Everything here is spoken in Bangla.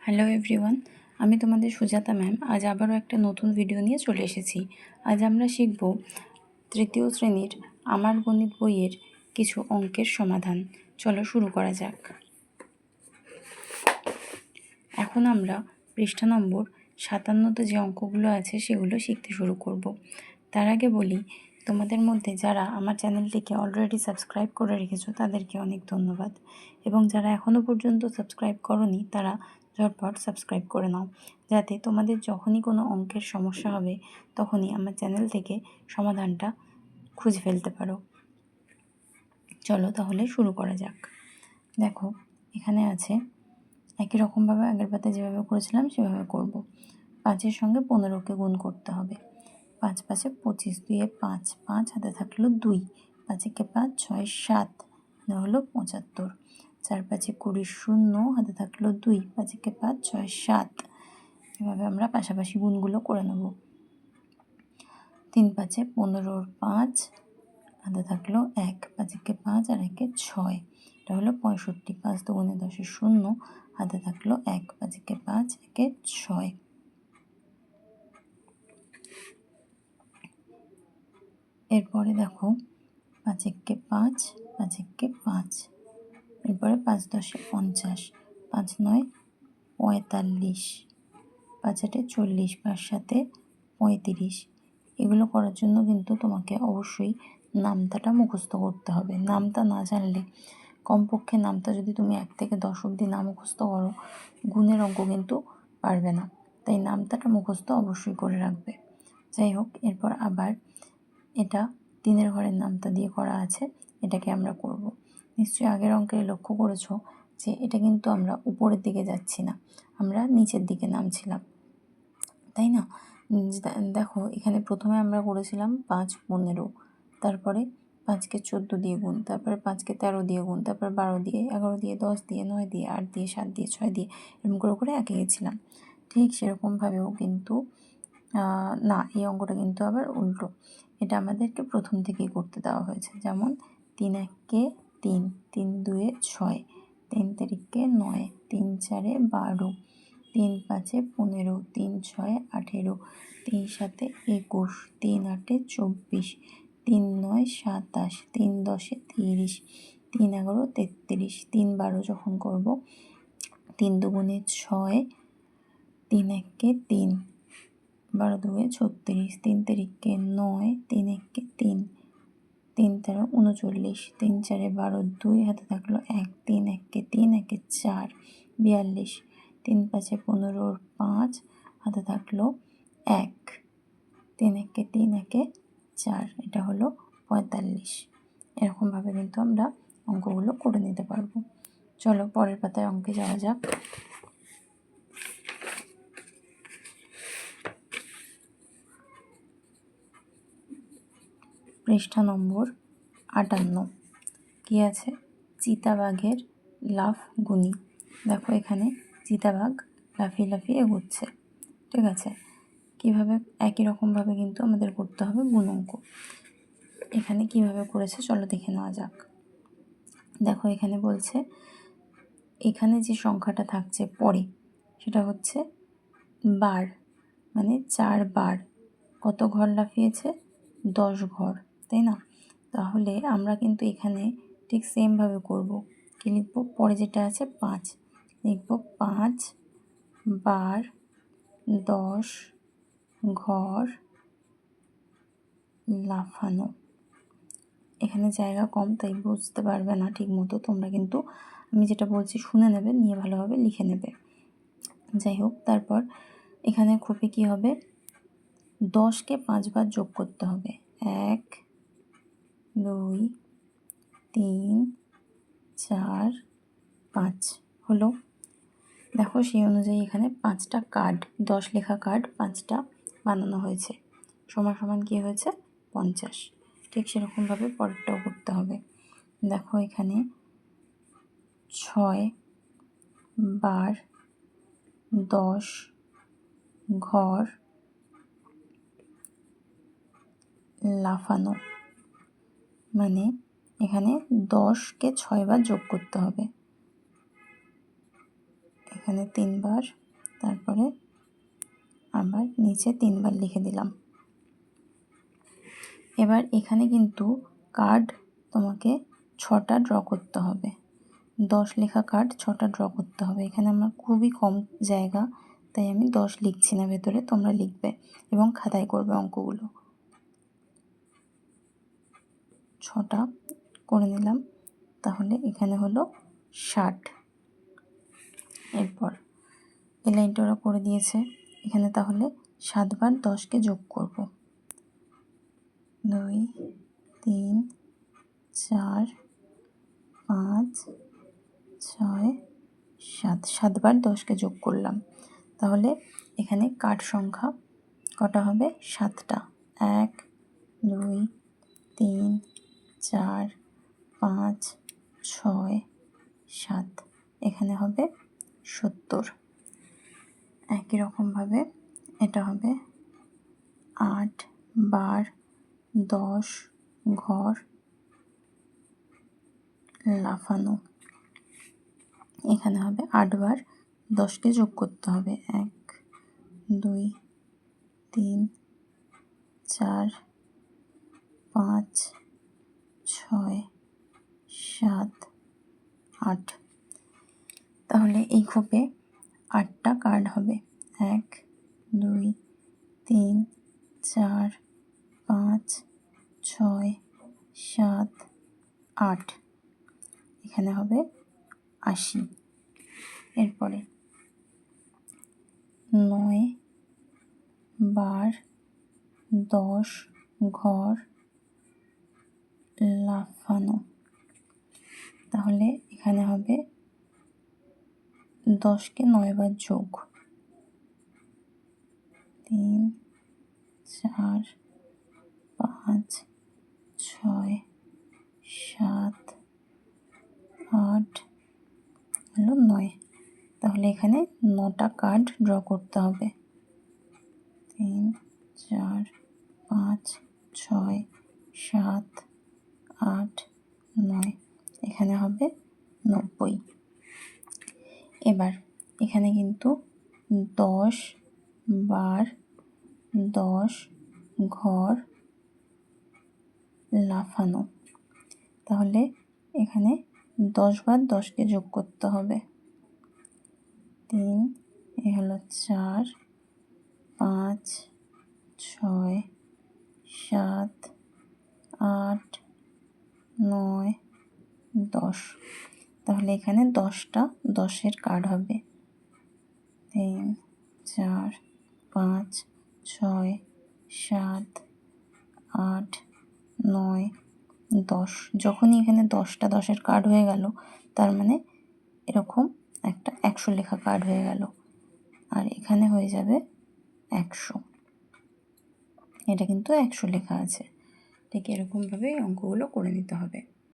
হ্যালো এভরিওয়ান, আমি তোমাদের সুজাতা ম্যাম। আজ আবারও একটা নতুন ভিডিও নিয়ে চলে এসেছি। আজ আমরা শিখব তৃতীয় শ্রেণীর আমার গণিত বইয়ের কিছু অঙ্কের সমাধান। চলো শুরু করা যাক। এখন আমরা পৃষ্ঠা নম্বর 57তে যে অঙ্কগুলো আছে সেগুলো শিখতে শুরু করব। তার আগে বলি, তোমাদের মধ্যে যারা আমার চ্যানেলটিকে অলরেডি সাবস্ক্রাইব করে রেখেছো তাদেরকে অনেক ধন্যবাদ, এবং যারা এখনও পর্যন্ত সাবস্ক্রাইব করোনি তারা ঝটপট সাবস্ক্রাইব করে নাও, যাতে তোমাদের যখনই কোনো অঙ্কের সমস্যা হবে তখনই আমার চ্যানেল থেকে সমাধানটা খুঁজে ফেলতে পারো। চলো তাহলে শুরু করা যাক। দেখো, এখানে আছে একই রকমভাবে আগের পাতে যেভাবে করেছিলাম সেভাবে করব। 5-এর সঙ্গে 15কে গুণ করতে হবে। 5 5 25, 2 5, 5 হাতে থাকলো 2, 5 একে 5, 6 7 মানে হলো 75। 4 5 20, 0 হাতে থাকলো 2, 5 একে 5, 6 7। এভাবে আমরা পাশাপাশি গুণগুলো করে নেব। 3 5 15, 5 হাতে থাকলো 1, 5 একে 5 আর 1 6, এটা হলো 65। 5 2 10, 0 হাতে থাকলো 1, 5 একে 5, 1 6। এরপরে দেখো 5 একে 5, 5 একে 5, এরপরে 5 10 50, 5 9 45, 5 8 40, 5 7 35। এগুলো করার জন্য কিন্তু তোমাকে অবশ্যই নামতাটা মুখস্থ করতে হবে। নামতা না জানলে, কমপক্ষে নামতা যদি তুমি 1 থেকে 10 অবধি না মুখস্থ করো, গুণের অঙ্ক কিন্তু পারবে না। তাই নামতাটা মুখস্থ অবশ্যই করে রাখবে। যাই হোক, এরপর আবার এটা 3-এর ঘরের নামতা দিয়ে করা আছে, এটাকে আমরা করব। নিশ্চয়ই আগের অঙ্কে লক্ষ্য করেছো যে এটা কিন্তু আমরা উপরের দিকে যাচ্ছি না, আমরা নিচের দিকে নামছিলাম, তাই না? দেখো, এখানে প্রথমে আমরা করেছিলাম 5 15, তারপরে 5কে 14 দিয়ে গুণ, তারপরে 5কে 13 দিয়ে গুণ, তারপর 12 দিয়ে, 11 দিয়ে, 10 দিয়ে, 9 দিয়ে, 8 দিয়ে, 7 দিয়ে, 6 দিয়ে, এরকম করে করে একে গেছিলাম। ঠিক সেরকমভাবেও কিন্তু না, এই অঙ্কটা কিন্তু আবার উল্টো। এটা আমাদেরকে প্রথম থেকেই করতে দেওয়া হয়েছে। যেমন 3 1 3, 3 2 6, 3 3 9, 3 4 12, 3 5 15, 3 6 18, 3 7 21, 3 8 24, 3 9 27, 3 10 30, 3 11 33, 3 12 যখন করব, 3 2 6, 3 1 3, 12 2 36, 3 3 9, 3 1 3, 3 13 39, 3 4 12, 2 হাতে থাকলো 1, 3 1 3, 1 4, 42, 3 5 15, 5 হাতে থাকলো 1, 3 1 3, 1 4, এটা হলো 45। এরকমভাবে কিন্তু আমরা অঙ্কগুলো করে নিতে পারবো। চলো পরের পাতায় অঙ্কে যাওয়া যাক। পৃষ্ঠা নম্বর 58 কি আছে? চিতাবাঘের লাফ গুনি। দেখো, এখানে চিতাবাঘ লাফিয়ে লাফিয়ে এগোচ্ছে, ঠিক আছে? কিভাবে? একই রকমভাবে কিন্তু আমাদের করতে হবে গুণ অঙ্ক। এখানে কিভাবে করেছে চলো দেখে নেওয়া যাক। দেখো, এখানে বলছে এখানে যে সংখ্যাটা থাকছে পরে সেটা হচ্ছে বার, মানে 4 বার। কত ঘর লাফিয়েছে? 10 ঘর, তাই না? তাহলে আমরা কিন্তু এখানে ঠিক সেমভাবে করব। কি লিখব? পরে যেটা আছে 5 লিখব। 5 বার 10 ঘর লাফানো। এখানে জায়গা কম তাই বুঝতে পারবে না ঠিক মতো, তোমরা কিন্তু আমি যেটা বলছি শুনে নেবে, নিয়ে ভালোভাবে লিখে নেবে। যাই হোক, তারপর এখানে খুবই কি হবে? 10কে 5 বার যোগ করতে হবে। 1 2 3 4 5 হলো। দেখো, সেই অনুযায়ী এখানে 5টা কার্ড, 10 লেখা কার্ড 5টা বানানো হয়েছে। সমান সমান কি হয়েছে? 50। ঠিক সেরকমভাবে পরেরটাও করতে হবে। দেখো, এখানে 6 বার 10 ঘর লাফানো, মানে এখানে 10কে 6 বার যোগ করতে হবে। এখানে 3 বার, তারপরে আবার নিচে 3 বার লিখে দিলাম। এবার এখানে কিন্তু কার্ড তোমাকে 6টা ড্র করতে হবে। 10 লেখা কার্ড 6টা ড্র করতে হবে। এখানে আমার খুবই কম জায়গা, তাই আমি 10 লিখছি না ভেতরে, তোমরা লিখবে এবং খাতায় করবে অঙ্কগুলো। 6টা করে নিলাম, তাহলে এখানে হলো 60। এরপর এই লাইনটা ওরা করে দিয়েছে। এখানে তাহলে 7 বার 10কে যোগ করব। 2 3 4 5 6 7, 7 বার 10কে যোগ করলাম। তাহলে এখানে কার্ড সংখ্যা কটা হবে? 7টা। 1 2 3 4 5 6 7, এখানে হবে 70। একই রকমভাবে এটা হবে 8 বার 10 ঘর লাফানো। এখানে হবে 8 বার 10কে যোগ করতে হবে। 1 2 3 4 5 6 7 8। তাহলে এই খোপে 8টা কার্ড হবে। 1 2 3 4 5 6 7 8, এখানে হবে 80। এরপরে 9 বার 10 ঘর লাফানো। তাহলে এখানে হবে 10কে 9 বার যোগ। 3 4 5 6 7 8 হলো 9। তাহলে এখানে 9টা কার্ড ড্র করতে হবে। 3 4 5 6 7 8 9, এখানে হবে 90। এবার এখানে কিন্তু 10 বার 10 ঘর লাফানো। তাহলে এখানে 10 বার 10কে যোগ করতে হবে। 3, এ হলো 4 5 6 7 8 9 10, তাহলে এখানে 10টা 10-এর কার্ড হবে। 3 4 5 6 7 8 9 10। যখনই এখানে 10টা 10-এর কার্ড হয়ে গেল, তার মানে এরকম একটা 100 লেখা কার্ড হয়ে গেল, আর এখানে হয়ে যাবে 100। এটা কিন্তু 100 লেখা আছে। ঠিক এরকমভাবে অঙ্কগুলো করে নিতে হবে।